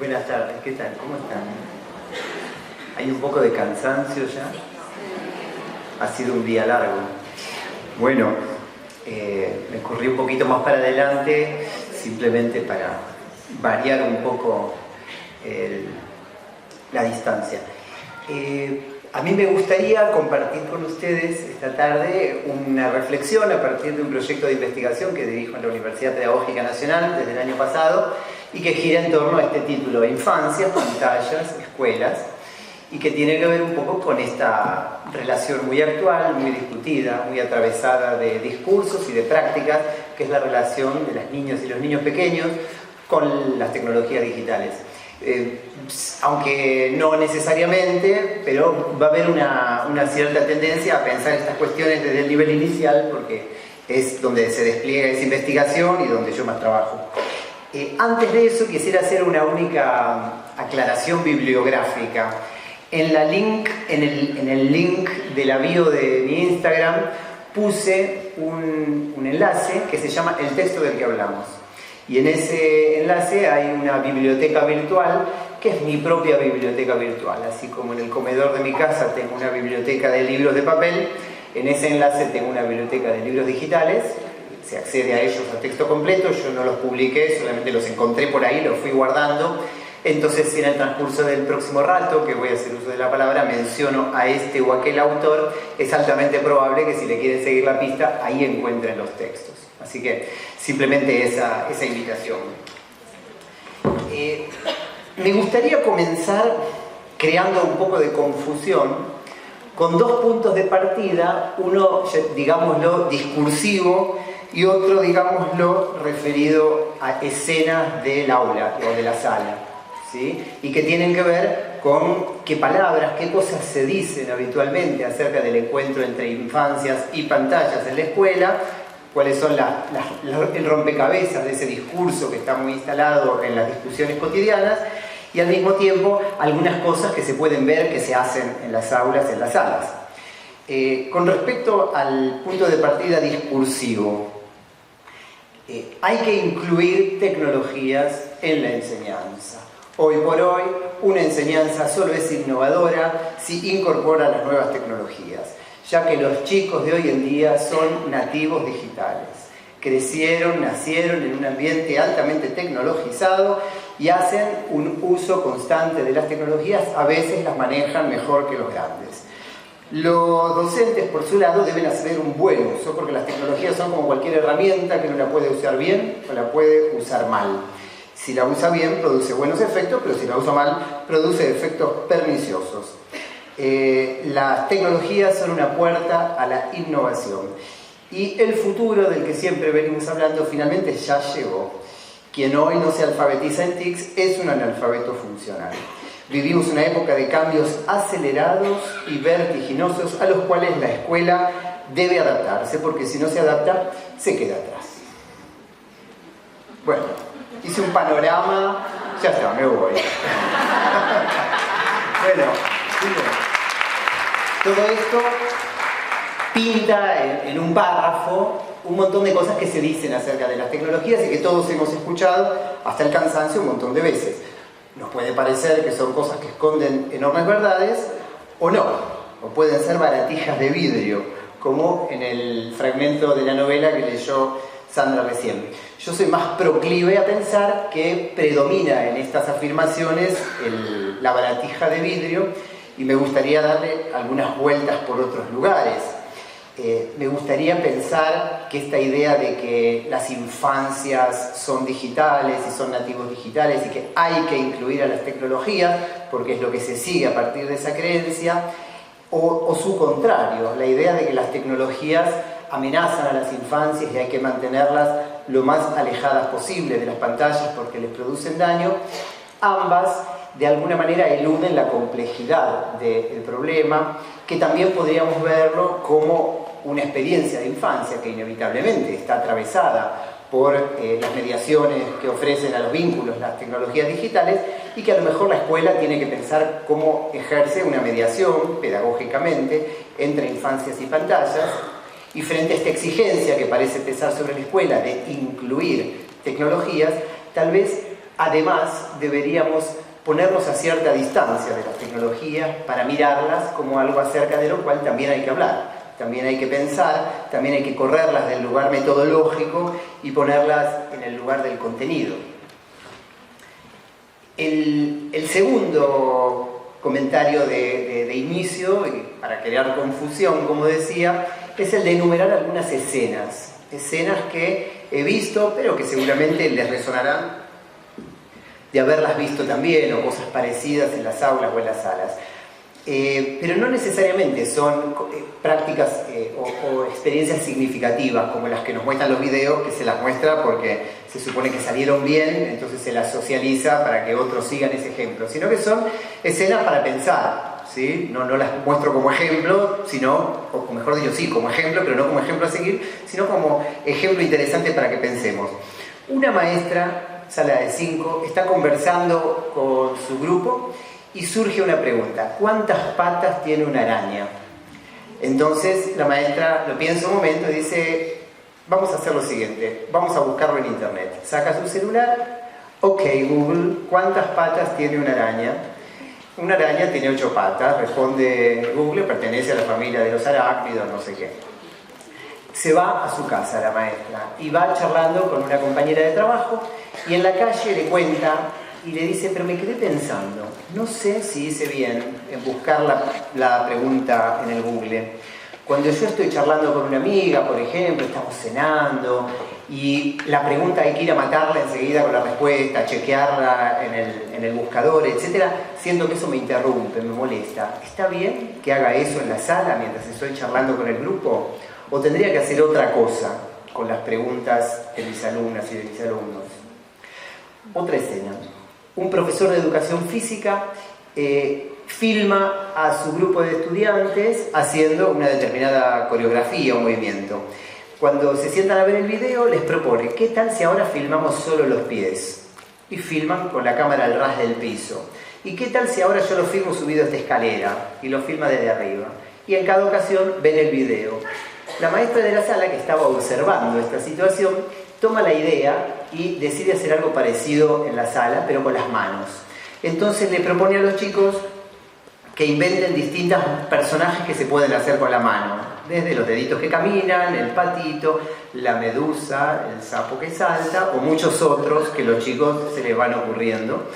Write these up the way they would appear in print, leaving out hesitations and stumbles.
Buenas tardes, ¿qué tal? ¿Cómo están? ¿Hay un poco de cansancio ya? Ha sido un día largo. Bueno, me corrí un poquito más para adelante, simplemente para variar un poco la distancia. A mí me gustaría compartir con ustedes esta tarde una reflexión a partir de un proyecto de investigación que dirijo en la Universidad Pedagógica Nacional desde el año pasado y que gira en torno a este título: Infancia, pantallas, escuelas, y que tiene que ver un poco con esta relación muy actual, muy discutida, muy atravesada de discursos y de prácticas, que es la relación de las niñas y los niños pequeños con las tecnologías digitales. Aunque no necesariamente, pero va a haber una cierta tendencia a pensar estas cuestiones desde el nivel inicial, porque es donde se despliega esa investigación y donde yo más trabajo. Antes de eso quisiera hacer una única aclaración bibliográfica. En el link de la bio de mi Instagram puse un enlace que se llama El texto del que hablamos. Y en ese enlace hay una biblioteca virtual, que es mi propia biblioteca virtual. Así como en el comedor de mi casa tengo una biblioteca de libros de papel, en ese enlace tengo una biblioteca de libros digitales. Se accede a ellos a texto completo. Yo no los publiqué, solamente los encontré por ahí, los fui guardando. Entonces, si en el transcurso del próximo rato, que voy a hacer uso de la palabra, menciono a este o aquel autor, es altamente probable que si le quieren seguir la pista, ahí encuentren los textos. Así que simplemente esa invitación. Me gustaría comenzar creando un poco de confusión con dos puntos de partida, uno, digámoslo, discursivo y otro, digámoslo, referido a escenas del aula o de la sala, ¿sí? Y que tienen que ver con qué palabras, qué cosas se dicen habitualmente acerca del encuentro entre infancias y pantallas en la escuela, cuáles son el rompecabezas de ese discurso que está muy instalado en las discusiones cotidianas, y al mismo tiempo algunas cosas que se pueden ver que se hacen en las aulas, en las salas. Con respecto al punto de partida discursivo, hay que incluir tecnologías en la enseñanza. Hoy por hoy, una enseñanza solo es innovadora si incorpora las nuevas tecnologías, ya que los chicos de hoy en día son nativos digitales. Nacieron en un ambiente altamente tecnologizado y hacen un uso constante de las tecnologías, a veces las manejan mejor que los grandes. Los docentes, por su lado, deben hacer un buen uso, porque las tecnologías son como cualquier herramienta que uno la puede usar bien o la puede usar mal. Si la usa bien, produce buenos efectos, pero si la usa mal, produce efectos perniciosos. Las tecnologías son una puerta a la innovación. Y el futuro del que siempre venimos hablando finalmente ya llegó. Quien hoy no se alfabetiza en TICs es un analfabeto funcional. Vivimos una época de cambios acelerados y vertiginosos a los cuales la escuela debe adaptarse, porque si no se adapta, se queda atrás. Bueno, hice un panorama, ya está, me voy. Bueno, todo esto pinta en un párrafo un montón de cosas que se dicen acerca de las tecnologías y que todos hemos escuchado hasta el cansancio un montón de veces. Nos puede parecer que son cosas que esconden enormes verdades o no, o pueden ser baratijas de vidrio, como en el fragmento de la novela que leyó Sandra recién. Yo soy más proclive a pensar que predomina en estas afirmaciones la baratija de vidrio, y me gustaría darle algunas vueltas por otros lugares. Me gustaría pensar que esta idea de que las infancias son digitales y son nativos digitales y que hay que incluir a las tecnologías, porque es lo que se sigue a partir de esa creencia, o su contrario, la idea de que las tecnologías amenazan a las infancias y hay que mantenerlas lo más alejadas posible de las pantallas porque les producen daño. Ambas de alguna manera eluden la complejidad del problema, que también podríamos verlo como una experiencia de infancia que inevitablemente está atravesada por las mediaciones que ofrecen a los vínculos las tecnologías digitales, y que a lo mejor la escuela tiene que pensar cómo ejerce una mediación pedagógicamente entre infancias y pantallas. Y frente a esta exigencia que parece pesar sobre la escuela de incluir tecnologías, tal vez además deberíamos ponernos a cierta distancia de las tecnologías para mirarlas como algo acerca de lo cual también hay que hablar, también hay que pensar, también hay que correrlas del lugar metodológico y ponerlas en el lugar del contenido. El segundo comentario de inicio, para crear confusión, como decía, es el de enumerar algunas escenas que he visto, pero que seguramente les resonarán de haberlas visto también, o cosas parecidas en las aulas o en las salas. Pero no necesariamente son prácticas o experiencias significativas como las que nos muestran los videos, que se las muestra porque se supone que salieron bien, entonces se las socializa para que otros sigan ese ejemplo, sino que son escenas para pensar, ¿sí? No las muestro como ejemplo, sino, o mejor dicho, sí, como ejemplo, pero no como ejemplo a seguir, sino como ejemplo interesante para que pensemos. Una maestra, sala de 5, está conversando con su grupo y surge una pregunta: ¿cuántas patas tiene una araña? Entonces la maestra lo piensa un momento y dice: vamos a hacer lo siguiente, vamos a buscarlo en internet. Saca su celular, ok Google, ¿cuántas patas tiene una araña? Una araña tiene 8 patas, responde Google, pertenece a la familia de los arácnidos, no sé qué. Se va a su casa la maestra y va charlando con una compañera de trabajo, y en la calle le cuenta y le dice: pero me quedé pensando, no sé si hice bien en buscar la pregunta en el Google. Cuando yo estoy charlando con una amiga, por ejemplo, estamos cenando y la pregunta hay que ir a matarla enseguida con la respuesta, chequearla en el buscador, etc., siento que eso me interrumpe, me molesta. ¿Está bien que haga eso en la sala mientras estoy charlando con el grupo? ¿O tendría que hacer otra cosa con las preguntas de mis alumnas y de mis alumnos? Otra escena. Un profesor de educación física filma a su grupo de estudiantes haciendo una determinada coreografía o movimiento. Cuando se sientan a ver el video, les propone: ¿qué tal si ahora filmamos solo los pies? Y filman con la cámara al ras del piso. ¿Y qué tal si ahora yo lo filmo subido a esta escalera? Y lo filma desde arriba. Y en cada ocasión ven el video. La maestra de la sala, que estaba observando esta situación, toma la idea y decide hacer algo parecido en la sala, pero con las manos. Entonces le propone a los chicos que inventen distintos personajes que se pueden hacer con la mano, desde los deditos que caminan, el patito, la medusa, el sapo que salta, o muchos otros que los chicos se les van ocurriendo.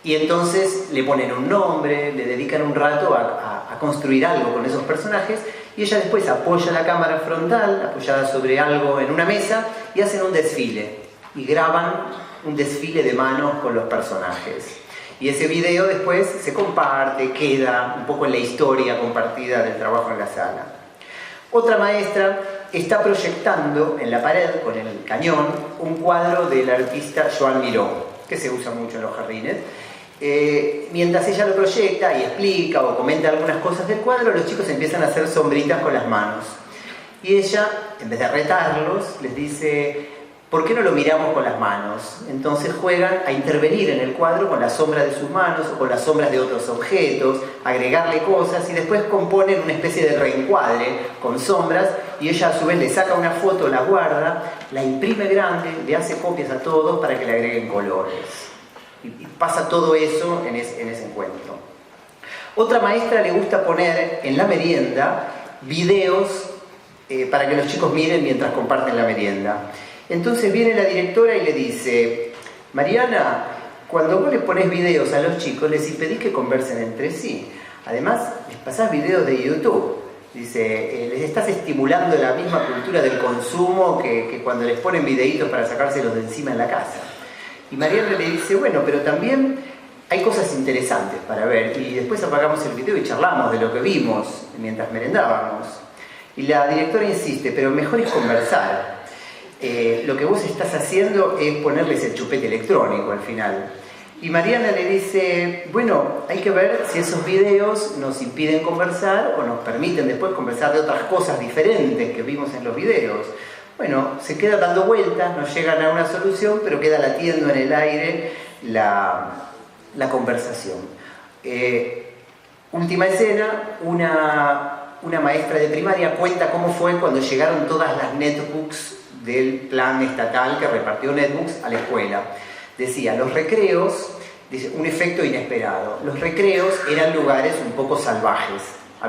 Y entonces le ponen un nombre, le dedican un rato a construir algo con esos personajes, y ella después apoya la cámara frontal, apoyada sobre algo en una mesa, y hacen un desfile, y graban un desfile de manos con los personajes. Y ese video después se comparte, queda un poco en la historia compartida del trabajo en la sala. Otra maestra está proyectando en la pared, con el cañón, un cuadro del artista Joan Miró, que se usa mucho en los jardines. Mientras ella lo proyecta y explica o comenta algunas cosas del cuadro, los chicos empiezan a hacer sombritas con las manos. Y ella, en vez de retarlos, les dice: ¿por qué no lo miramos con las manos? Entonces juegan a intervenir en el cuadro con las sombras de sus manos o con las sombras de otros objetos, agregarle cosas, y después componen una especie de reencuadre con sombras, y ella a su vez le saca una foto, la guarda, la imprime grande, le hace copias a todos para que le agreguen colores. Y pasa todo eso en ese encuentro. Otra maestra le gusta poner en la merienda videos para que los chicos miren mientras comparten la merienda. Entonces viene la directora y le dice: Mariana, cuando vos les ponés videos a los chicos, les impedís que conversen entre sí. Además, les pasás videos de YouTube. Dice, les estás estimulando la misma cultura del consumo que cuando les ponen videitos para sacárselos de encima en la casa. Y Mariana le dice: bueno, pero también hay cosas interesantes para ver. Y después apagamos el video y charlamos de lo que vimos mientras merendábamos. Y la directora insiste: pero mejor es conversar. Lo que vos estás haciendo es ponerles el chupete electrónico al final. Y Mariana le dice: bueno, hay que ver si esos videos nos impiden conversar o nos permiten después conversar de otras cosas diferentes que vimos en los videos. Bueno, se queda dando vueltas, no llegan a una solución, pero queda latiendo en el aire la conversación. Última escena, una maestra de primaria cuenta cómo fue cuando llegaron todas las netbooks del plan estatal que repartió netbooks a la escuela. decía, los recreos, dice, un efecto inesperado, los recreos eran lugares un poco salvajes.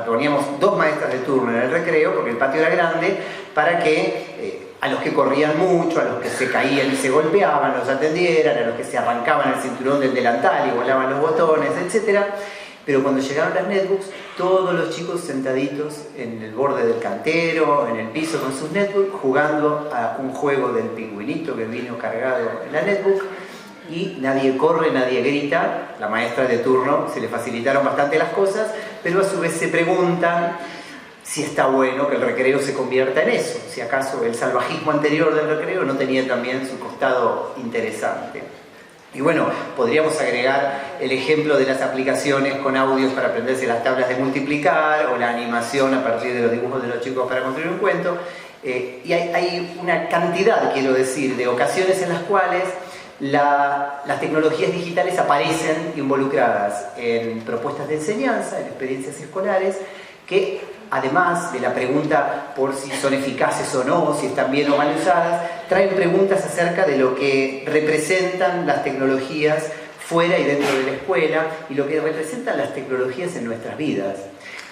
Poníamos 2 maestras de turno en el recreo, porque el patio era grande, para que a los que corrían mucho, a los que se caían y se golpeaban, los atendieran, a los que se arrancaban el cinturón del delantal y volaban los botones, etc. Pero cuando llegaron las netbooks, todos los chicos sentaditos en el borde del cantero, en el piso con sus netbooks, jugando a un juego del pingüinito que vino cargado en la netbook, y nadie corre, nadie grita. La maestra de turno se le facilitaron bastante las cosas, pero a su vez se preguntan si está bueno que el recreo se convierta en eso, si acaso el salvajismo anterior del recreo no tenía también su costado interesante. Y bueno, podríamos agregar el ejemplo de las aplicaciones con audios para aprenderse las tablas de multiplicar, o la animación a partir de los dibujos de los chicos para construir un cuento. Y hay una cantidad, quiero decir, de ocasiones en las cuales las tecnologías digitales aparecen involucradas en propuestas de enseñanza, en experiencias escolares, que además de la pregunta por si son eficaces o no, si están bien o mal usadas, traen preguntas acerca de lo que representan las tecnologías fuera y dentro de la escuela, y lo que representan las tecnologías en nuestras vidas,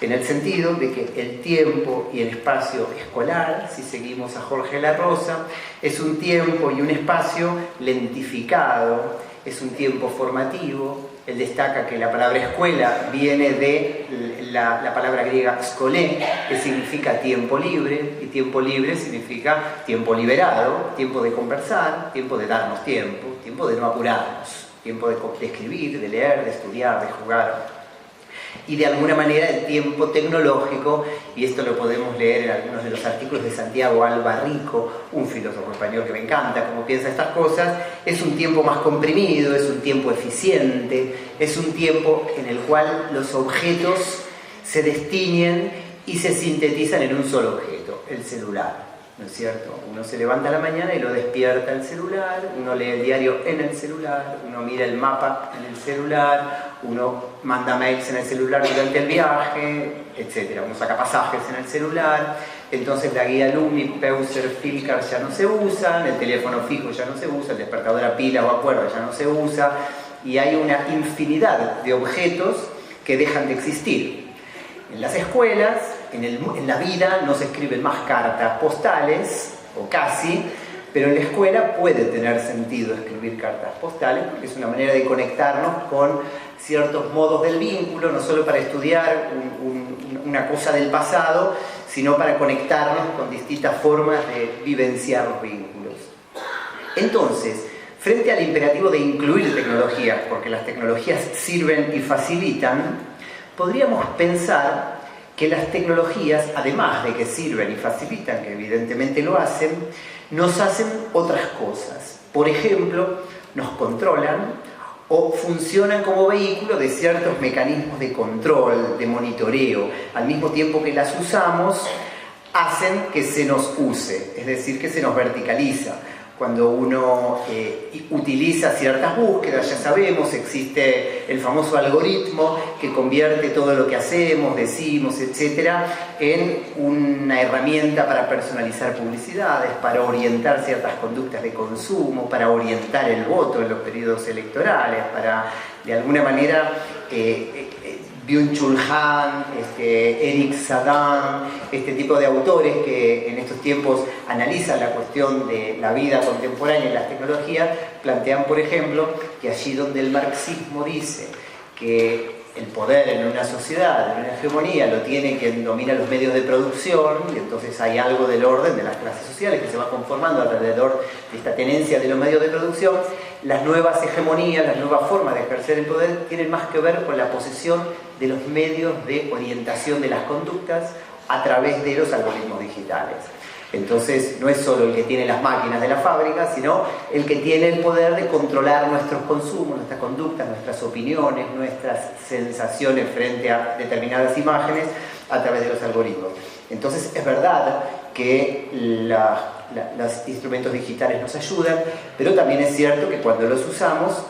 en el sentido de que el tiempo y el espacio escolar, si seguimos a Jorge La Rosa, es un tiempo y un espacio lentificado, es un tiempo formativo. Él destaca que la palabra escuela viene de la palabra griega skolé, que significa tiempo libre, y tiempo libre significa tiempo liberado, tiempo de conversar, tiempo de darnos tiempo, tiempo de no apurarnos, tiempo de escribir, de leer, de estudiar, de jugar. Y de alguna manera el tiempo tecnológico, y esto lo podemos leer en algunos de los artículos de Santiago Albarrico, un filósofo español que me encanta cómo piensa estas cosas, es un tiempo más comprimido, es un tiempo eficiente, es un tiempo en el cual los objetos se destiñen y se sintetizan en un solo objeto, el celular. ¿No es cierto? Uno se levanta a la mañana y lo despierta el celular, uno lee el diario en el celular, uno mira el mapa en el celular, uno manda mails en el celular durante el viaje, etc. Uno saca pasajes en el celular, entonces la guía Lumi, Peuser, Filcar ya no se usan, el teléfono fijo ya no se usa, el despertador a pila o a cuerda ya no se usa, y hay una infinidad de objetos que dejan de existir. En las escuelas, en la vida, no se escriben más cartas postales, o casi, pero en la escuela puede tener sentido escribir cartas postales, porque es una manera de conectarnos con ciertos modos del vínculo, no solo para estudiar una cosa del pasado, sino para conectarnos con distintas formas de vivenciar los vínculos. Entonces, frente al imperativo de incluir tecnologías, porque las tecnologías sirven y facilitan, podríamos pensar que las tecnologías, además de que sirven y facilitan, que evidentemente lo hacen, nos hacen otras cosas. Por ejemplo, nos controlan o funcionan como vehículo de ciertos mecanismos de control, de monitoreo. Al mismo tiempo que las usamos, hacen que se nos use, es decir, que se nos verticaliza. Cuando uno utiliza ciertas búsquedas, ya sabemos, existe el famoso algoritmo que convierte todo lo que hacemos, decimos, etcétera, en una herramienta para personalizar publicidades, para orientar ciertas conductas de consumo, para orientar el voto en los periodos electorales, para, de alguna manera, Byung-Chul Han, Eric Sadan, este tipo de autores que en estos tiempos analizan la cuestión de la vida contemporánea y las tecnologías, plantean, por ejemplo, que allí donde el marxismo dice que el poder en una sociedad, en una hegemonía, lo tiene quien domina los medios de producción, y entonces hay algo del orden de las clases sociales que se va conformando alrededor de esta tenencia de los medios de producción. Las nuevas hegemonías, las nuevas formas de ejercer el poder tienen más que ver con la posesión de los medios de orientación de las conductas a través de los algoritmos digitales. Entonces no es solo el que tiene las máquinas de la fábrica, sino el que tiene el poder de controlar nuestros consumos, nuestras conductas, nuestras opiniones, nuestras sensaciones frente a determinadas imágenes a través de los algoritmos. Entonces es verdad que los instrumentos digitales nos ayudan, pero también es cierto que cuando los usamos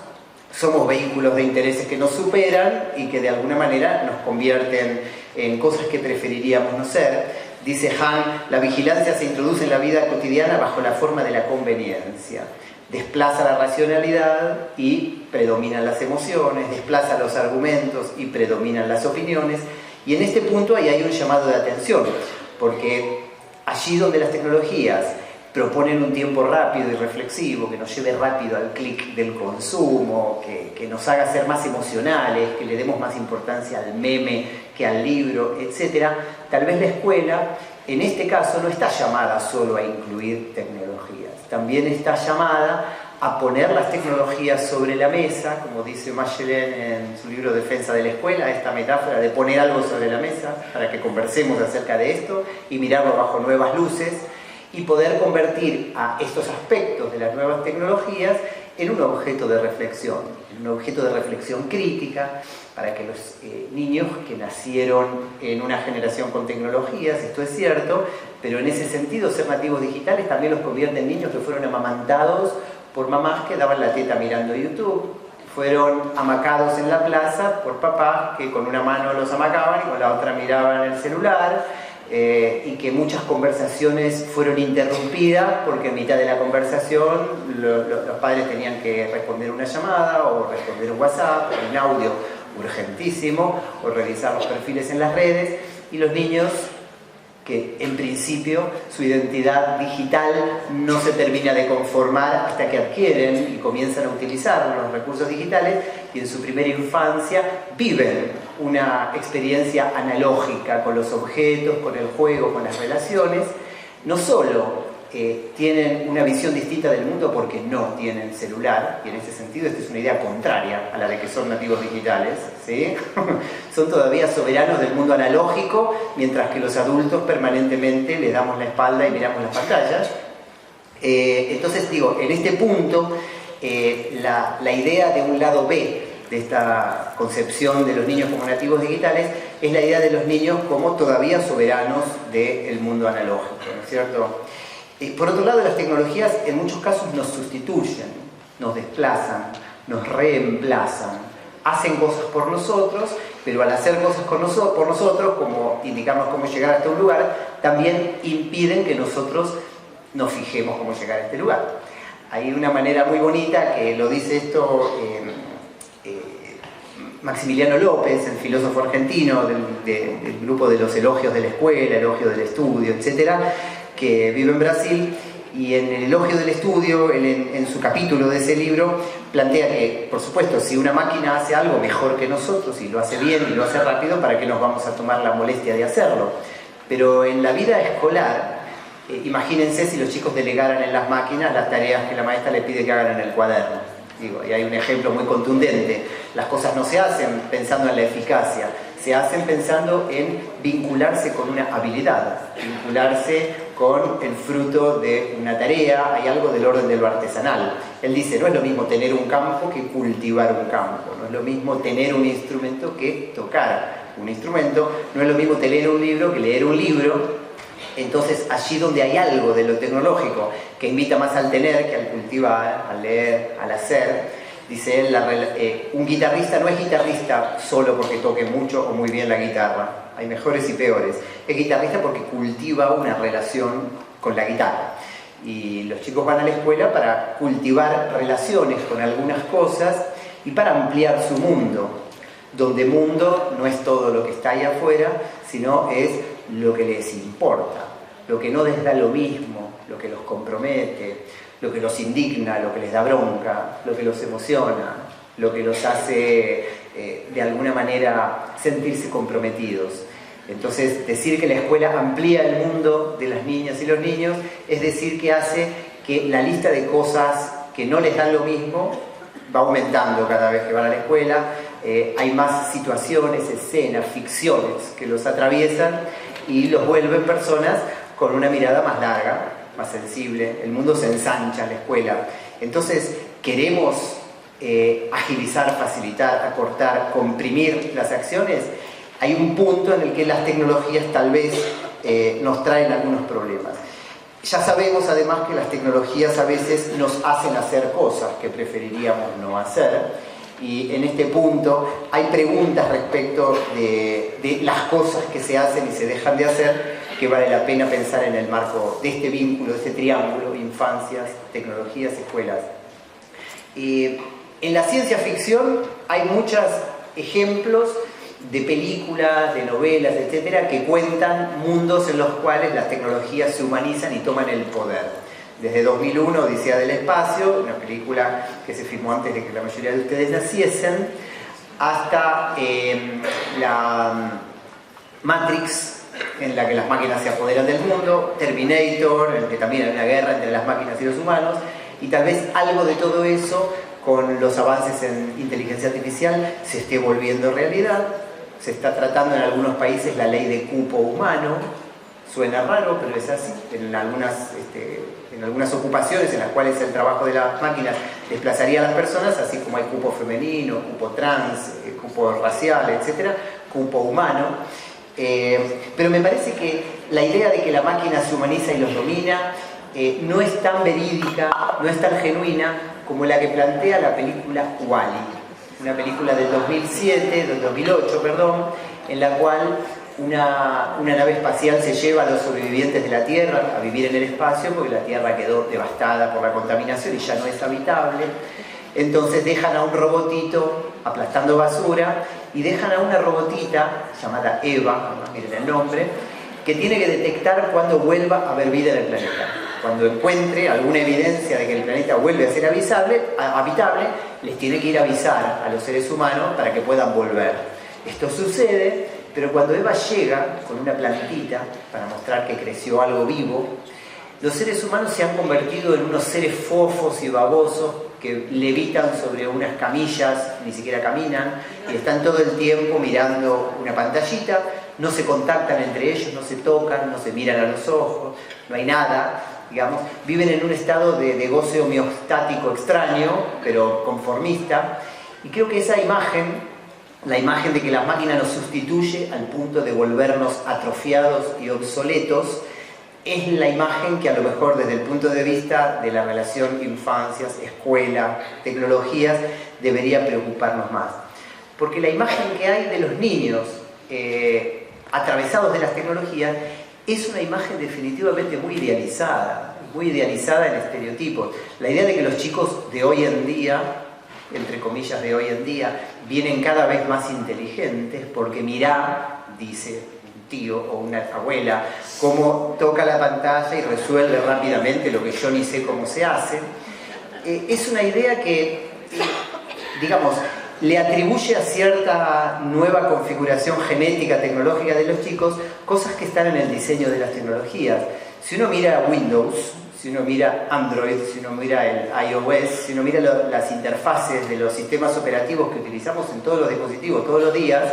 somos vehículos de intereses que nos superan y que de alguna manera nos convierten en cosas que preferiríamos no ser. Dice Han, la vigilancia se introduce en la vida cotidiana bajo la forma de la conveniencia. Desplaza la racionalidad y predominan las emociones, desplaza los argumentos y predominan las opiniones. Y en este punto ahí hay un llamado de atención, porque allí donde las tecnologías proponen un tiempo rápido y reflexivo, que nos lleve rápido al clic del consumo, que nos haga ser más emocionales, que le demos más importancia al meme que al libro, etc., tal vez la escuela, en este caso, no está llamada solo a incluir tecnologías, también está llamada a poner las tecnologías sobre la mesa, como dice Machelen en su libro Defensa de la Escuela, esta metáfora de poner algo sobre la mesa para que conversemos acerca de esto y mirarlo bajo nuevas luces, y poder convertir a estos aspectos de las nuevas tecnologías en un objeto de reflexión crítica, para que los niños que nacieron en una generación con tecnologías, esto es cierto, pero en ese sentido ser nativos digitales también los convierte en niños que fueron amamantados por mamás que daban la teta mirando YouTube, fueron amacados en la plaza por papás que con una mano los amacaban y con la otra miraban el celular, y que muchas conversaciones fueron interrumpidas porque en mitad de la conversación los padres tenían que responder una llamada o responder un WhatsApp o un audio urgentísimo o revisar los perfiles en las redes, y los niños que en principio su identidad digital no se termina de conformar hasta que adquieren y comienzan a utilizar los recursos digitales, y en su primera infancia viven una experiencia analógica con los objetos, con el juego, con las relaciones. No solo tienen una visión distinta del mundo porque no tienen celular, y en ese sentido esta es una idea contraria a la de que son nativos digitales, ¿sí? Son todavía soberanos del mundo analógico, mientras que los adultos permanentemente les damos la espalda y miramos las pantallas. Entonces digo, en este punto la idea de un lado B de esta concepción de los niños como nativos digitales es la idea de los niños como todavía soberanos del mundo analógico, ¿no es cierto? Por otro lado, las tecnologías en muchos casos nos sustituyen, nos desplazan, nos reemplazan, hacen cosas por nosotros, pero al hacer cosas por nosotros, como indicarnos cómo llegar hasta un lugar, también impiden que nosotros nos fijemos cómo llegar a este lugar. Hay una manera muy bonita que lo dice esto Maximiliano López, el filósofo argentino del grupo de los elogios de la escuela, elogio del estudio, etcétera, que vive en Brasil, y en el elogio del estudio, en su capítulo de ese libro, plantea que, por supuesto, si una máquina hace algo mejor que nosotros y lo hace bien y lo hace rápido, ¿para qué nos vamos a tomar la molestia de hacerlo? Pero en la vida escolar, imagínense si los chicos delegaran en las máquinas las tareas que la maestra le pide que hagan en el cuaderno. Digo, y hay un ejemplo muy contundente. Las cosas no se hacen pensando en la eficacia, se hacen pensando en vincularse con una habilidad, vincularse con el fruto de una tarea. Hay algo del orden de lo artesanal. Él dice, no es lo mismo tener un campo que cultivar un campo, no es lo mismo tener un instrumento que tocar un instrumento, no es lo mismo tener un libro que leer un libro. Entonces, allí donde hay algo de lo tecnológico que invita más al tener que al cultivar, al leer, al hacer, dice él, un guitarrista no es guitarrista solo porque toque mucho o muy bien la guitarra, hay mejores y peores. Es guitarrista porque cultiva una relación con la guitarra. Y los chicos van a la escuela para cultivar relaciones con algunas cosas y para ampliar su mundo, donde mundo no es todo lo que está ahí afuera, sino es lo que les importa, lo que no les da lo mismo, lo que los compromete, lo que los indigna, lo que les da bronca, lo que los emociona, lo que los hace de alguna manera sentirse comprometidos. Entonces, decir que la escuela amplía el mundo de las niñas y los niños es decir que hace que la lista de cosas que no les dan lo mismo va aumentando cada vez que van a la escuela. Hay más situaciones, escenas, ficciones que los atraviesan y los vuelven personas con una mirada más larga, más sensible. El mundo se ensancha en la escuela. Entonces, queremos agilizar, facilitar, acortar, comprimir las acciones. Hay un punto en el que las tecnologías tal vez nos traen algunos problemas. Ya sabemos además que las tecnologías a veces nos hacen hacer cosas que preferiríamos no hacer. Y en este punto hay preguntas respecto de las cosas que se hacen y se dejan de hacer que vale la pena pensar en el marco de este vínculo, de este triángulo: infancias, tecnologías, escuelas. En la ciencia ficción hay muchos ejemplos de películas, de novelas, etcétera, que cuentan mundos en los cuales las tecnologías se humanizan y toman el poder. Desde 2001, Odisea del Espacio, una película que se filmó antes de que la mayoría de ustedes naciesen, hasta la Matrix, en la que las máquinas se apoderan del mundo, Terminator, en el que también hay una guerra entre las máquinas y los humanos, y tal vez algo de todo eso, con los avances en inteligencia artificial, se esté volviendo realidad. Se está tratando en algunos países la ley de cupo humano. Suena raro, pero es así. En algunas ocupaciones en las cuales el trabajo de las máquinas desplazaría a las personas, así como hay cupo femenino, cupo trans, cupo racial, etcétera, cupo humano. Pero me parece que la idea de que la máquina se humaniza y los domina no es tan verídica, no es tan genuina como la que plantea la película WALL-E, una película del 2008, en la cual una nave espacial se lleva a los sobrevivientes de la Tierra a vivir en el espacio, porque la Tierra quedó devastada por la contaminación y ya no es habitable. Entonces dejan a un robotito aplastando basura y dejan a una robotita llamada Eva, miren el nombre, que tiene que detectar cuando vuelva a haber vida en el planeta. Cuando encuentre alguna evidencia de que el planeta vuelve a ser habitable, les tiene que ir a avisar a los seres humanos para que puedan volver. Esto sucede, pero cuando Eva llega con una plantita para mostrar que creció algo vivo, los seres humanos se han convertido en unos seres fofos y babosos que levitan sobre unas camillas, ni siquiera caminan, y están todo el tiempo mirando una pantallita, no se contactan entre ellos, no se tocan, no se miran a los ojos, no hay nada, digamos, viven en un estado de goce homeostático extraño, pero conformista, y creo que esa imagen, la imagen de que la máquina nos sustituye al punto de volvernos atrofiados y obsoletos, es la imagen que a lo mejor desde el punto de vista de la relación infancias, escuela, tecnologías, debería preocuparnos más. Porque la imagen que hay de los niños atravesados de las tecnologías es una imagen definitivamente muy idealizada en estereotipos. La idea de que los chicos de hoy en día, entre comillas de hoy en día, vienen cada vez más inteligentes porque mirá, dice tío o una abuela, cómo toca la pantalla y resuelve rápidamente lo que yo ni sé cómo se hace. Es una idea que, digamos, le atribuye a cierta nueva configuración genética, tecnológica de los chicos, cosas que están en el diseño de las tecnologías. Si uno mira Windows, si uno mira Android, si uno mira el iOS, si uno mira las interfaces de los sistemas operativos que utilizamos en todos los dispositivos todos los días,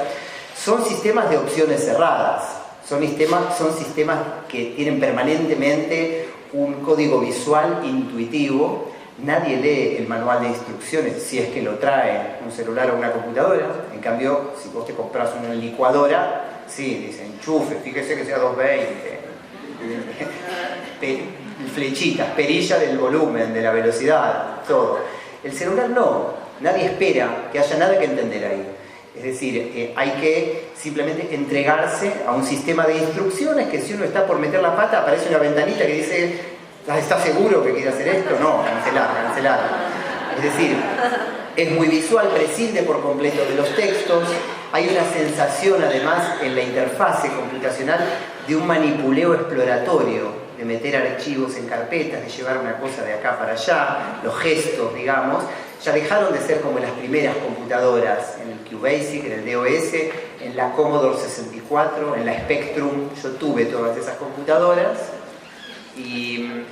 son sistemas de opciones cerradas, son sistemas que tienen permanentemente un código visual intuitivo. Nadie lee el manual de instrucciones si es que lo trae un celular o una computadora. En cambio, si vos te compras una licuadora, sí, dice enchufe, fíjese que sea 220, flechitas, perilla del volumen, de la velocidad, todo. El celular no, nadie espera que haya nada que entender ahí. Es decir, hay que simplemente entregarse a un sistema de instrucciones que si uno está por meter la pata, aparece una ventanita que dice: ¿estás seguro que quiere hacer esto? No, cancelar. Es decir, es muy visual, prescinde por completo de los textos. Hay una sensación además en la interfase computacional de un manipuleo exploratorio, de meter archivos en carpetas, de llevar una cosa de acá para allá, los gestos, digamos, ya dejaron de ser como las primeras computadoras, en el QBasic, en el DOS, en la Commodore 64, en la Spectrum. Yo tuve todas esas computadoras y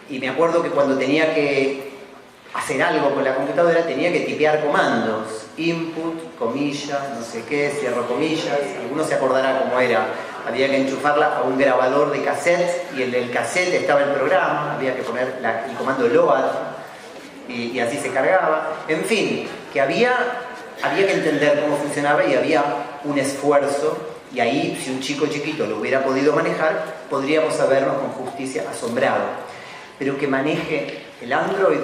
me acuerdo que cuando tenía que hacer algo con la computadora tenía que tipear comandos, input, comillas, no sé qué, cierro comillas. Algunos se acordarán cómo era. Había que enchufarla a un grabador de cassette y en el cassette estaba el programa, había que poner el comando load y así se cargaba. En fin, que había que entender cómo funcionaba y había un esfuerzo, y ahí, si un chico chiquito lo hubiera podido manejar, podríamos habernos con justicia asombrado. Pero que maneje el Android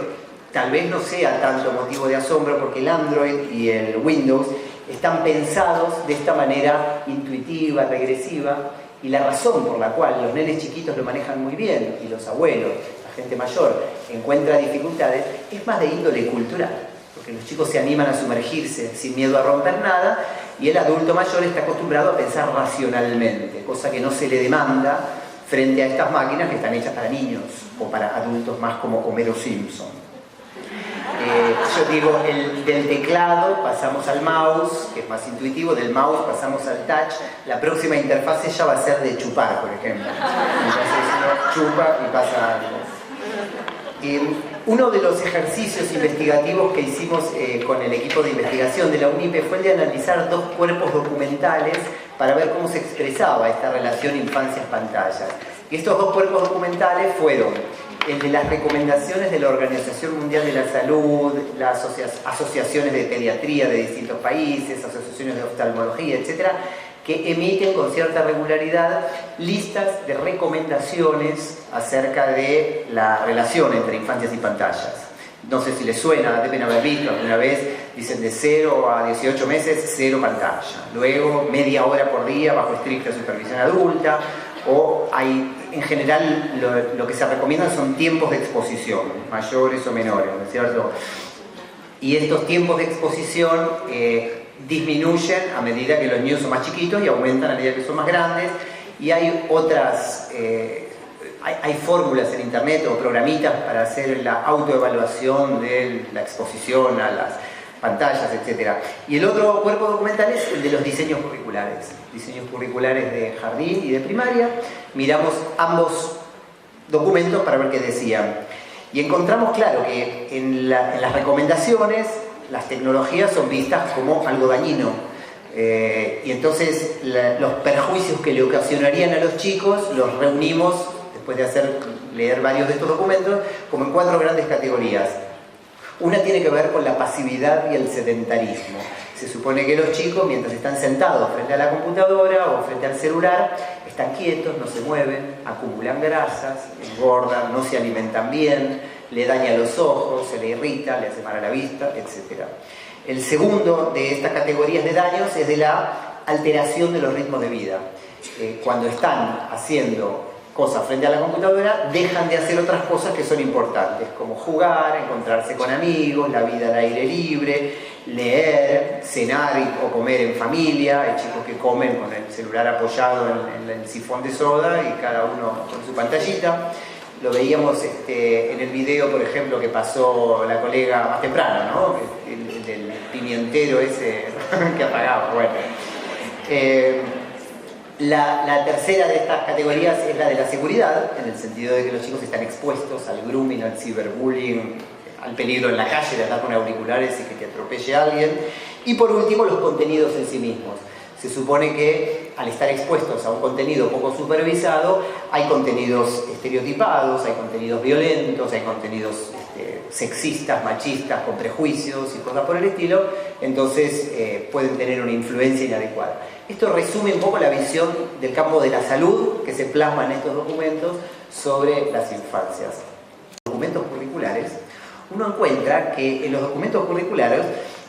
tal vez no sea tanto motivo de asombro, porque el Android y el Windows están pensados de esta manera intuitiva, regresiva, Y la razón por la cual los nenes chiquitos lo manejan muy bien y los abuelos, la gente mayor, encuentra dificultades, es más de índole cultural. Porque los chicos se animan a sumergirse sin miedo a romper nada y el adulto mayor está acostumbrado a pensar racionalmente, cosa que no se le demanda frente a estas máquinas que están hechas para niños o para adultos más como Homero Simpson. Yo digo, del teclado pasamos al mouse, que es más intuitivo, del mouse pasamos al touch. La próxima interfase ya va a ser de chupar, por ejemplo. Entonces uno chupa y pasa algo. Uno de los ejercicios investigativos que hicimos con el equipo de investigación de la UNIPE fue el de analizar 2 cuerpos documentales para ver cómo se expresaba esta relación infancias-pantallas. Y estos 2 cuerpos documentales fueron el de las recomendaciones de la Organización Mundial de la Salud, las asociaciones de pediatría de distintos países, asociaciones de oftalmología, etcétera, que emiten con cierta regularidad listas de recomendaciones acerca de la relación entre infancias y pantallas. No sé si les suena, deben haber visto alguna vez, dicen de 0 a 18 meses, 0 pantalla. Luego, media hora por día bajo estricta supervisión adulta, o hay, en general, lo que se recomienda son tiempos de exposición, mayores o menores, ¿no es cierto? Y estos tiempos de exposición disminuyen a medida que los niños son más chiquitos y aumentan a medida que son más grandes. Y hay otras, hay fórmulas en internet o programitas para hacer la autoevaluación de la exposición a las pantallas, etc. Y el otro cuerpo documental es el de los diseños curriculares de jardín y de primaria. Miramos ambos documentos para ver qué decían. Y encontramos, claro, que en las recomendaciones las tecnologías son vistas como algo dañino. Y entonces los perjuicios que le ocasionarían a los chicos los reunimos, después de leer varios de estos documentos, como en 4 grandes categorías. Una tiene que ver con la pasividad y el sedentarismo. Se supone que los chicos, mientras están sentados frente a la computadora o frente al celular, están quietos, no se mueven, acumulan grasas, engordan, no se alimentan bien, le daña los ojos, se le irrita, le hace mal a la vista, etc. El segundo de estas categorías de daños es de la alteración de los ritmos de vida. Cuando están haciendo cosas frente a la computadora, dejan de hacer otras cosas que son importantes, como jugar, encontrarse con amigos, la vida al aire libre, leer, cenar o comer en familia. Hay chicos que comen con el celular apoyado en el sifón de soda y cada uno con su pantallita. Lo veíamos en el video, por ejemplo, que pasó la colega más temprano, ¿no? El del pimientero ese que apagaba. Bueno. La tercera de estas categorías es la de la seguridad, en el sentido de que los chicos están expuestos al grooming, al ciberbullying, al peligro en la calle de andar con auriculares y que te atropelle a alguien. Y por último, los contenidos en sí mismos. Se supone que al estar expuestos a un contenido poco supervisado, hay contenidos estereotipados, hay contenidos violentos, hay contenidos sexistas, machistas, con prejuicios y cosas por el estilo. Entonces pueden tener una influencia inadecuada. Esto resume un poco la visión del campo de la salud que se plasma en estos documentos sobre las infancias. En los documentos curriculares, uno encuentra que en los documentos curriculares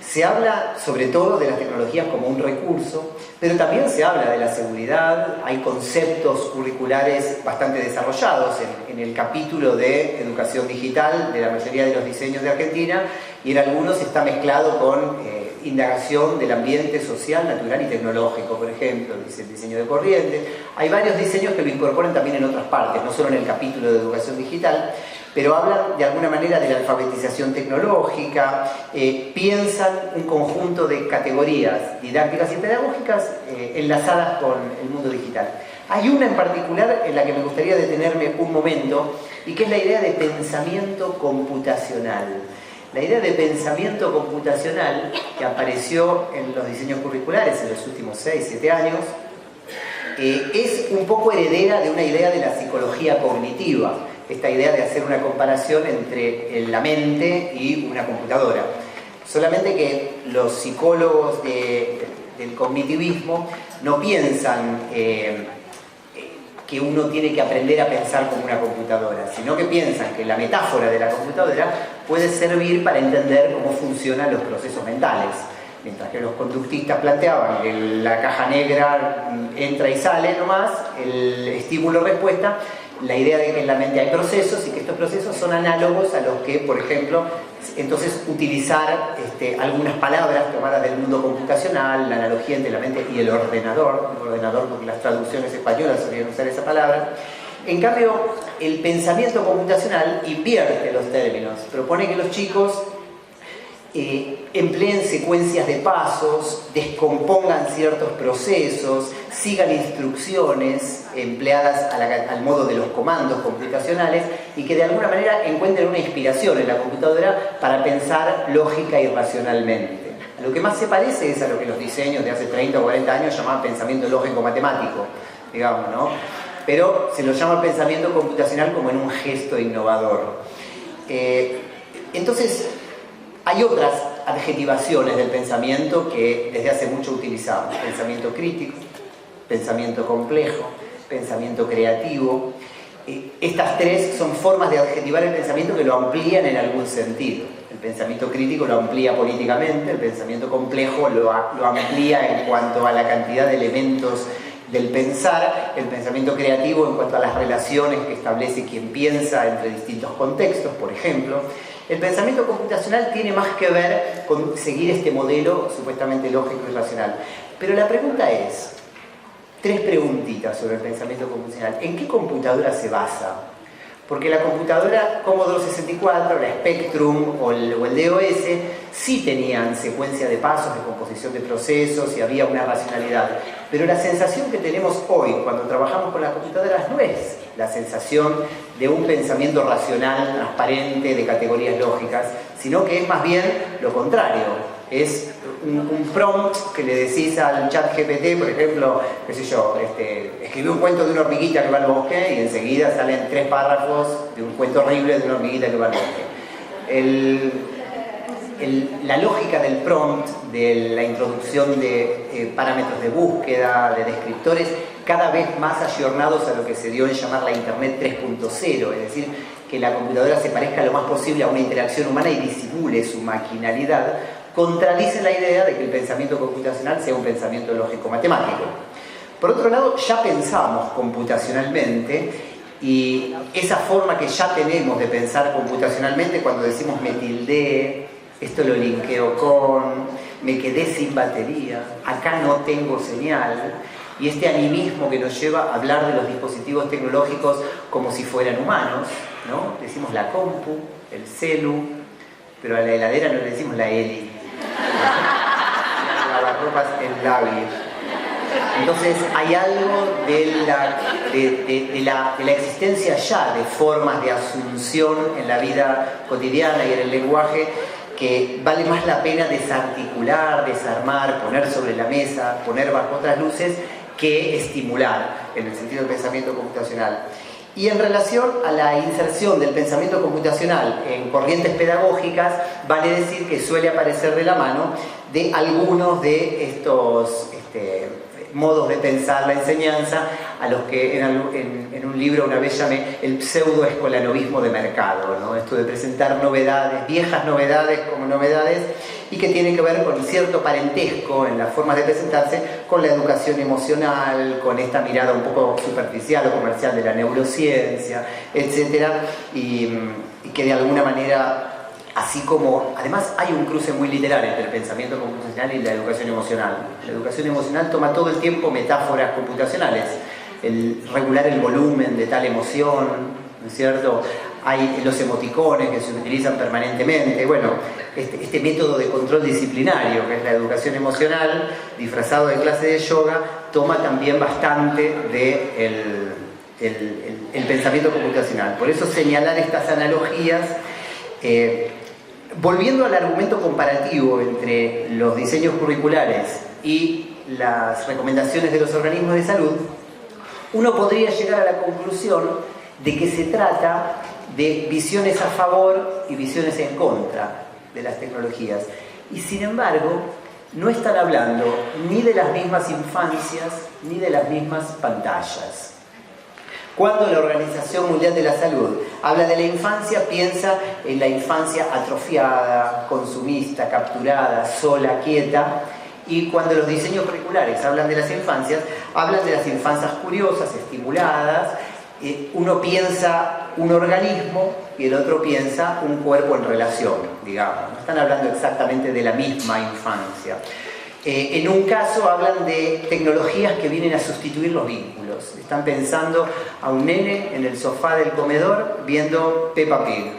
se habla sobre todo de las tecnologías como un recurso, pero también se habla de la seguridad. Hay conceptos curriculares bastante desarrollados en el capítulo de educación digital de la mayoría de los diseños de Argentina, y en algunos está mezclado con indagación del ambiente social, natural y tecnológico, por ejemplo, dice el diseño de corriente. Hay varios diseños que lo incorporan también en otras partes, no solo en el capítulo de educación digital, pero hablan de alguna manera de la alfabetización tecnológica, piensan un conjunto de categorías didácticas y pedagógicas enlazadas con el mundo digital. Hay una en particular en la que me gustaría detenerme un momento, y que es la idea de pensamiento computacional. La idea de pensamiento computacional, que apareció en los diseños curriculares en los últimos 6-7 años, es un poco heredera de una idea de la psicología cognitiva, esta idea de hacer una comparación entre la mente y una computadora. Solamente que los psicólogos del cognitivismo no piensan que uno tiene que aprender a pensar como una computadora, sino que piensan que la metáfora de la computadora puede servir para entender cómo funcionan los procesos mentales. Mientras que los conductistas planteaban que la caja negra entra y sale nomás, el estímulo-respuesta, la idea de que en la mente hay procesos y que estos procesos son análogos a los que, por ejemplo, entonces utilizar algunas palabras tomadas del mundo computacional, la analogía entre la mente y el ordenador porque las traducciones españolas solían usar esa palabra. En cambio, el pensamiento computacional invierte los términos, propone que los chicos empleen secuencias de pasos, descompongan ciertos procesos, sigan instrucciones empleadas al modo de los comandos computacionales y que de alguna manera encuentren una inspiración en la computadora para pensar lógica y racionalmente. A lo que más se parece es a lo que los diseños de hace 30 o 40 años llamaban pensamiento lógico-matemático, digamos, ¿no? Pero se lo llama pensamiento computacional como en un gesto innovador. Entonces, hay otras adjetivaciones del pensamiento que desde hace mucho utilizamos. Pensamiento crítico, pensamiento complejo, pensamiento creativo. Estas tres son formas de adjetivar el pensamiento que lo amplían en algún sentido. El pensamiento crítico lo amplía políticamente, el pensamiento complejo lo amplía en cuanto a la cantidad de elementos del pensar, el pensamiento creativo en cuanto a las relaciones que establece quien piensa entre distintos contextos, por ejemplo. El pensamiento computacional tiene más que ver con seguir este modelo supuestamente lógico y racional. Pero la pregunta es, tres preguntitas sobre el pensamiento computacional. ¿En qué computadora se basa? Porque la computadora Commodore 64, la Spectrum o el DOS sí tenían secuencia de pasos, de composición de procesos y había una racionalidad. Pero la sensación que tenemos hoy cuando trabajamos con las computadoras no es la sensación de un pensamiento racional, transparente, de categorías lógicas, sino que es más bien lo contrario. Es un prompt que le decís al chat GPT, por ejemplo, qué sé yo, escribí un cuento de una hormiguita que va al bosque y enseguida salen 3 párrafos de un cuento horrible de una hormiguita que va al bosque. La lógica del prompt, de la introducción de parámetros de búsqueda, de descriptores, cada vez más ayornados a lo que se dio en llamar la Internet 3.0, es decir, que la computadora se parezca lo más posible a una interacción humana y disimule su maquinalidad, contradice la idea de que el pensamiento computacional sea un pensamiento lógico-matemático. Por otro lado, ya pensamos computacionalmente y esa forma que ya tenemos de pensar computacionalmente cuando decimos me tildé, esto lo linkeo con, me quedé sin batería, acá no tengo señal, y este animismo que nos lleva a hablar de los dispositivos tecnológicos como si fueran humanos, ¿no? Decimos la compu, el celu, pero a la heladera no le decimos la Eli. A las ropas el labio. Entonces hay algo de la existencia ya de formas de asunción en la vida cotidiana y en el lenguaje que vale más la pena desarticular, desarmar, poner sobre la mesa, poner bajo otras luces que estimular en el sentido del pensamiento computacional. Y en relación a la inserción del pensamiento computacional en corrientes pedagógicas, vale decir que suele aparecer de la mano de algunos de estos modos de pensar la enseñanza, a los que en un libro una vez llamé el pseudo-escolanovismo de mercado, ¿no? Esto de presentar novedades, viejas novedades como novedades, y que tiene que ver con cierto parentesco en las formas de presentarse con la educación emocional, con esta mirada un poco superficial o comercial de la neurociencia, etc. Y que de alguna manera, así como, además hay un cruce muy literal entre el pensamiento computacional y la educación emocional. La educación emocional toma todo el tiempo metáforas computacionales, el regular el volumen de tal emoción, ¿no es cierto? Hay los emoticones que se utilizan permanentemente. Bueno, este método de control disciplinario, que es la educación emocional, disfrazado de clase de yoga, toma también bastante de el pensamiento computacional. Por eso señalar estas analogías, volviendo al argumento comparativo entre los diseños curriculares y las recomendaciones de los organismos de salud, uno podría llegar a la conclusión de que se trata de visiones a favor y visiones en contra de las tecnologías. Y sin embargo, no están hablando ni de las mismas infancias ni de las mismas pantallas. Cuando la Organización Mundial de la Salud habla de la infancia, piensa en la infancia atrofiada, consumista, capturada, sola, quieta. Y cuando los diseños curriculares hablan de las infancias curiosas, estimuladas. Uno piensa un organismo y el otro piensa un cuerpo en relación, digamos. No están hablando exactamente de la misma infancia. En un caso hablan de tecnologías que vienen a sustituir los vínculos. Están pensando a un nene en el sofá del comedor viendo Peppa Pig.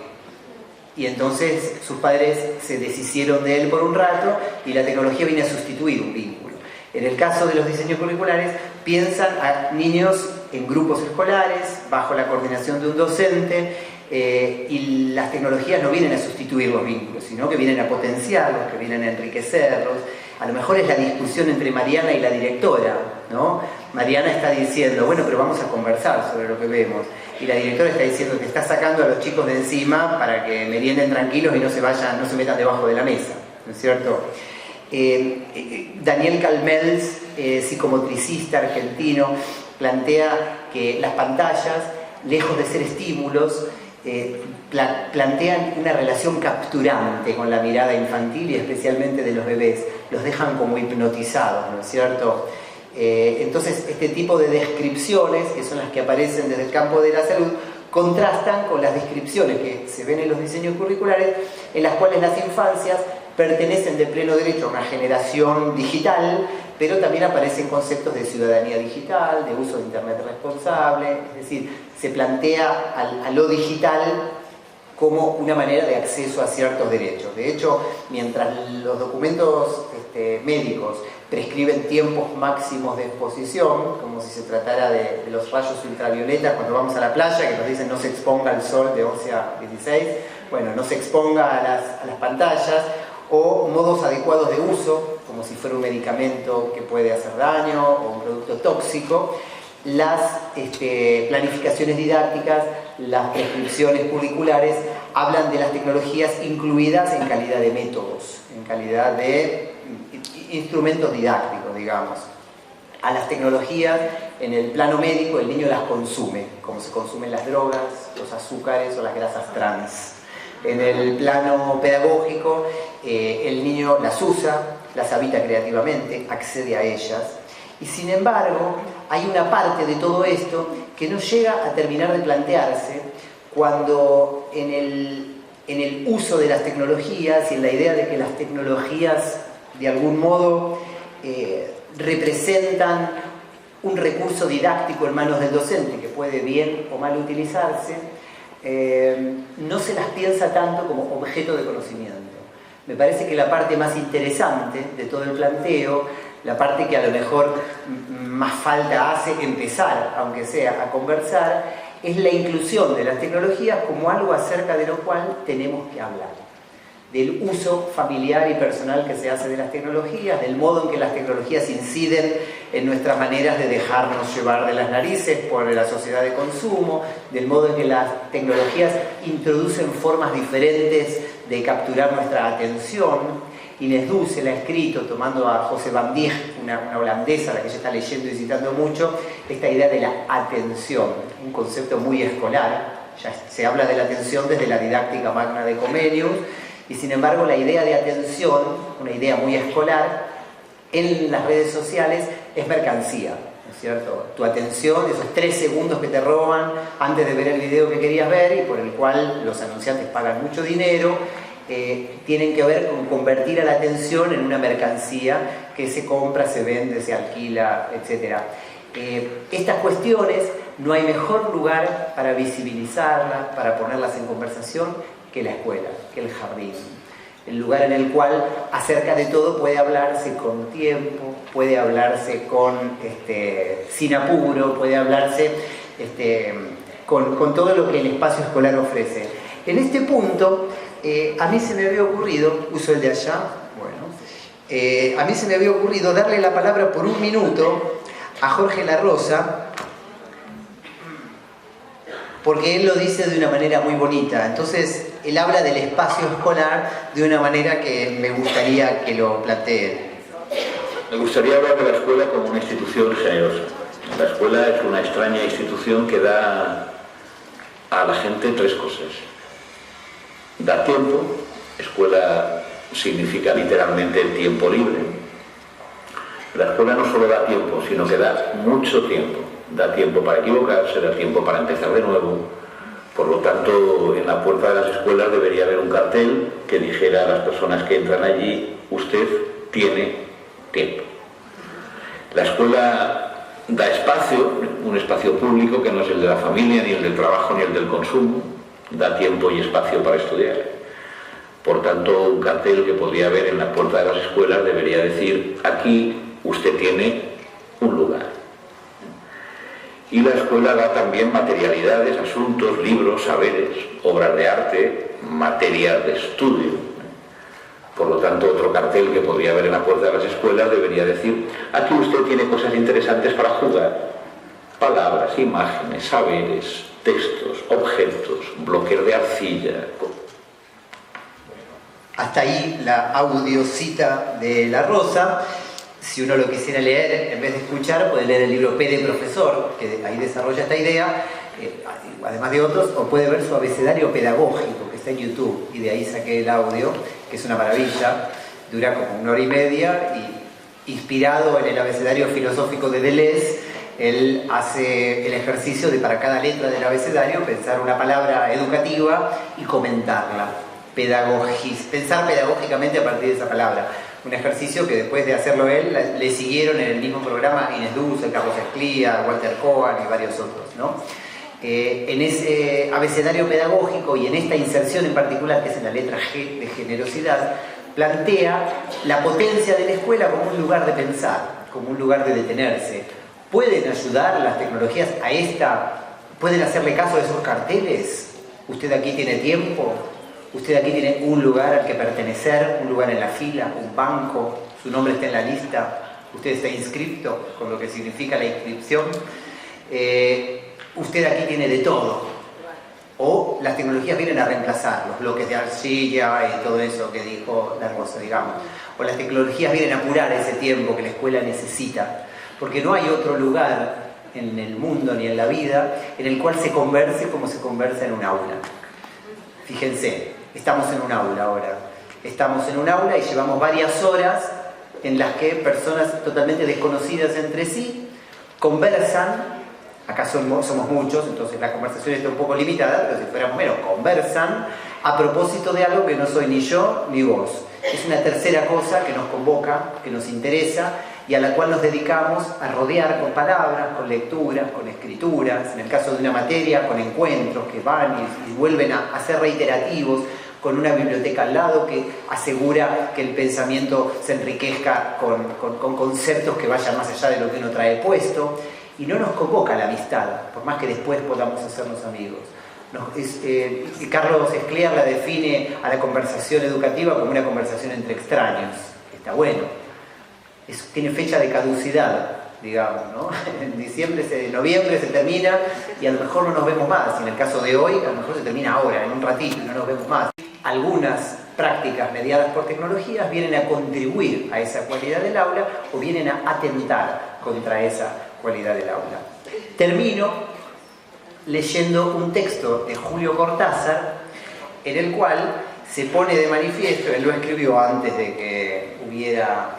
Y entonces sus padres se deshicieron de él por un rato y la tecnología viene a sustituir un vínculo. En el caso de los diseños curriculares, piensan a niños en grupos escolares, bajo la coordinación de un docente, y las tecnologías no vienen a sustituir los vínculos, sino que vienen a potenciarlos, que vienen a enriquecerlos. A lo mejor es la discusión entre Mariana y la directora, ¿no? Mariana está diciendo, bueno, pero vamos a conversar sobre lo que vemos. Y la directora está diciendo que está sacando a los chicos de encima para que merienden tranquilos y no se metan debajo de la mesa, ¿no es cierto? Daniel Calmels, psicomotricista argentino, plantea que las pantallas, lejos de ser estímulos, plantean una relación capturante con la mirada infantil y especialmente de los bebés. Los dejan como hipnotizados, ¿no es cierto? Entonces, este tipo de descripciones, que son las que aparecen desde el campo de la salud, contrastan con las descripciones que se ven en los diseños curriculares, en las cuales las infancias pertenecen de pleno derecho a una generación digital, pero también aparecen conceptos de ciudadanía digital, de uso de Internet responsable, es decir, se plantea a lo digital como una manera de acceso a ciertos derechos. De hecho, mientras los documentos médicos prescriben tiempos máximos de exposición, como si se tratara de los rayos ultravioletas cuando vamos a la playa, que nos dicen no se exponga al sol de 11 a 16, bueno, no se exponga a las pantallas, o modos adecuados de uso, como si fuera un medicamento que puede hacer daño o un producto tóxico. Las planificaciones didácticas, las prescripciones curriculares hablan de las tecnologías incluidas en calidad de métodos, en calidad de instrumentos didácticos, digamos. A las tecnologías, en el plano médico, el niño las consume, como se consumen las drogas, los azúcares o las grasas trans. En el plano pedagógico, el niño las usa, las habita creativamente, accede a ellas. Y sin embargo, hay una parte de todo esto que no llega a terminar de plantearse cuando en el uso de las tecnologías y en la idea de que las tecnologías de algún modo representan un recurso didáctico en manos del docente que puede bien o mal utilizarse, no se las piensa tanto como objeto de conocimiento. Me parece que la parte más interesante de todo el planteo, la parte que a lo mejor más falta hace empezar, aunque sea, a conversar, es la inclusión de las tecnologías como algo acerca de lo cual tenemos que hablar. Del uso familiar y personal que se hace de las tecnologías, del modo en que las tecnologías inciden en nuestras maneras de dejarnos llevar de las narices por la sociedad de consumo, del modo en que las tecnologías introducen formas diferentes de capturar nuestra atención. Inés Dussel ha escrito, tomando a José van Dijk, una holandesa a la que ella está leyendo y citando mucho, esta idea de la atención, un concepto muy escolar. Ya se habla de la atención desde la didáctica magna de Comenius, y sin embargo la idea de atención, una idea muy escolar, en las redes sociales es mercancía, ¿no es cierto? Tu atención, esos 3 segundos que te roban antes de ver el video que querías ver y por el cual los anunciantes pagan mucho dinero, tienen que ver con convertir a la atención en una mercancía que se compra, se vende, se alquila, etc. Estas cuestiones no hay mejor lugar para visibilizarlas, para ponerlas en conversación que la escuela, que el jardín. El lugar en el cual acerca de todo puede hablarse con tiempo, puede hablarse sin apuro, puede hablarse con todo lo que el espacio escolar ofrece. En este punto, a mí se me había ocurrido, uso el de allá, bueno, a mí se me había ocurrido darle la palabra por 1 minuto a Jorge La Rosa, porque él lo dice de una manera muy bonita. Entonces, él habla del espacio escolar de una manera que me gustaría que lo plantee. Me gustaría hablar de la escuela como una institución generosa. La escuela es una extraña institución que da a la gente tres cosas. Da tiempo, escuela significa literalmente tiempo libre. La escuela no solo da tiempo, sino que da mucho tiempo. Da tiempo para equivocarse, da tiempo para empezar de nuevo. Por lo tanto, en la puerta de las escuelas debería haber un cartel que dijera a las personas que entran allí: usted tiene tiempo. La escuela da espacio, un espacio público que no es el de la familia, ni el del trabajo, ni el del consumo. Da tiempo y espacio para estudiar. Por tanto, un cartel que podría haber en la puerta de las escuelas debería decir: aquí usted tiene un lugar. Y la escuela da también materialidades, asuntos, libros, saberes, obras de arte, materias de estudio. Por lo tanto, otro cartel que podría haber en la puerta de las escuelas debería decir: aquí usted tiene cosas interesantes para jugar. Palabras, imágenes, saberes, textos, objetos, bloques de arcilla. Hasta ahí la audiocita de La Rosa. Si uno lo quisiera leer, en vez de escuchar, puede leer el libro P de Profesor, que ahí desarrolla esta idea, además de otros, o puede ver su abecedario pedagógico, que está en YouTube, y de ahí saqué el audio, que es una maravilla, dura como 1 hora y media, y inspirado en el abecedario filosófico de Deleuze, él hace el ejercicio de, para cada letra del abecedario, pensar una palabra educativa y comentarla, pensar pedagógicamente a partir de esa palabra. Un ejercicio que después de hacerlo él, le siguieron en el mismo programa Inés Dussel, Carlos Esclía, Walter Cohen y varios otros, ¿no? En ese abecedario pedagógico y en esta inserción en particular, que es en la letra G de generosidad, plantea la potencia de la escuela como un lugar de pensar, como un lugar de detenerse. ¿Pueden ayudar las tecnologías a esta? ¿Pueden hacerle caso a esos carteles? ¿Usted aquí tiene tiempo? Usted aquí tiene un lugar al que pertenecer, un lugar en la fila, un banco, su nombre está en la lista, usted está inscripto, con lo que significa la inscripción. Usted aquí tiene de todo. O las tecnologías vienen a reemplazar los bloques de arcilla y todo eso que dijo La Rosa, digamos. O las tecnologías vienen a apurar ese tiempo que la escuela necesita. Porque no hay otro lugar en el mundo ni en la vida en el cual se converse como se conversa en un aula. Fíjense, estamos en un aula ahora. Estamos en un aula y llevamos varias horas en las que personas totalmente desconocidas entre sí conversan. Acá somos muchos, entonces la conversación está un poco limitada, pero si fuéramos menos, conversan a propósito de algo que no soy ni yo ni vos. Es una tercera cosa que nos convoca, que nos interesa y a la cual nos dedicamos a rodear con palabras, con lecturas, con escrituras, en el caso de una materia, con encuentros que van y vuelven a ser reiterativos, con una biblioteca al lado que asegura que el pensamiento se enriquezca con conceptos que vayan más allá de lo que uno trae puesto, y no nos convoca la amistad, por más que después podamos hacernos amigos. Carlos Esclea la define a la conversación educativa como una conversación entre extraños. Está bueno. Tiene fecha de caducidad, digamos, ¿no? En noviembre se termina y a lo mejor no nos vemos más. Y en el caso de hoy, a lo mejor se termina ahora, en un ratito, y no nos vemos más. Algunas prácticas mediadas por tecnologías vienen a contribuir a esa cualidad del aula o vienen a atentar contra esa cualidad del aula. Termino leyendo un texto de Julio Cortázar en el cual se pone de manifiesto, él lo escribió antes de que hubiera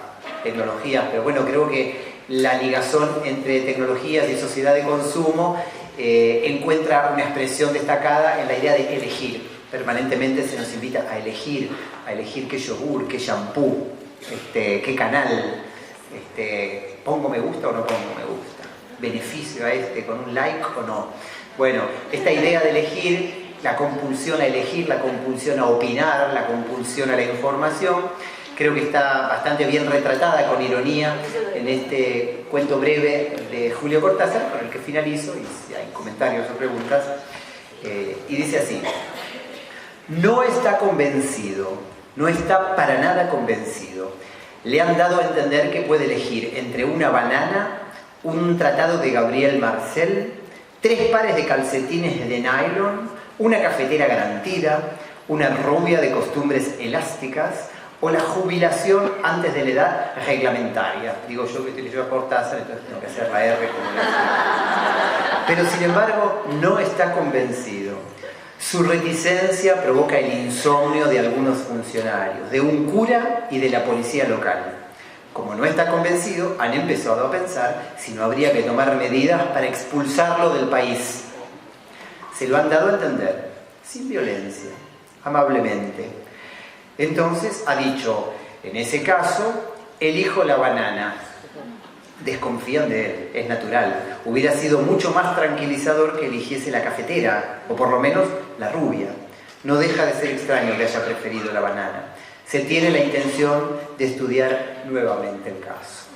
tecnologías, pero bueno, creo que la ligazón entre tecnologías y sociedad de consumo encuentra una expresión destacada en la idea de elegir. Permanentemente se nos invita a elegir qué yogur, qué shampoo, qué canal, pongo me gusta o no pongo me gusta, beneficio a con un like o no. Bueno, esta idea de elegir, la compulsión a elegir, la compulsión a opinar, la compulsión a la información, creo que está bastante bien retratada con ironía en este cuento breve de Julio Cortázar, con el que finalizo, y si hay comentarios o preguntas, y dice así: no está convencido, no está para nada convencido. Le han dado a entender que puede elegir entre una banana, un tratado de Gabriel Marcel, 3 pares de calcetines de nylon, una cafetera garantida, una rubia de costumbres elásticas, o la jubilación antes de la edad reglamentaria. Digo yo que utilizo a Cortázar, entonces tengo que hacer la R como la. Pero sin embargo no está convencido. Su reticencia provoca el insomnio de algunos funcionarios, de un cura y de la policía local. Como no está convencido, han empezado a pensar si no habría que tomar medidas para expulsarlo del país. Se lo han dado a entender, sin violencia, amablemente. Entonces ha dicho, en ese caso, elijo la banana. Desconfían de él, es natural. Hubiera sido mucho más tranquilizador que eligiese la cafetera, o por lo menos la rubia. No deja de ser extraño que haya preferido la banana. Se tiene la intención de estudiar nuevamente el caso.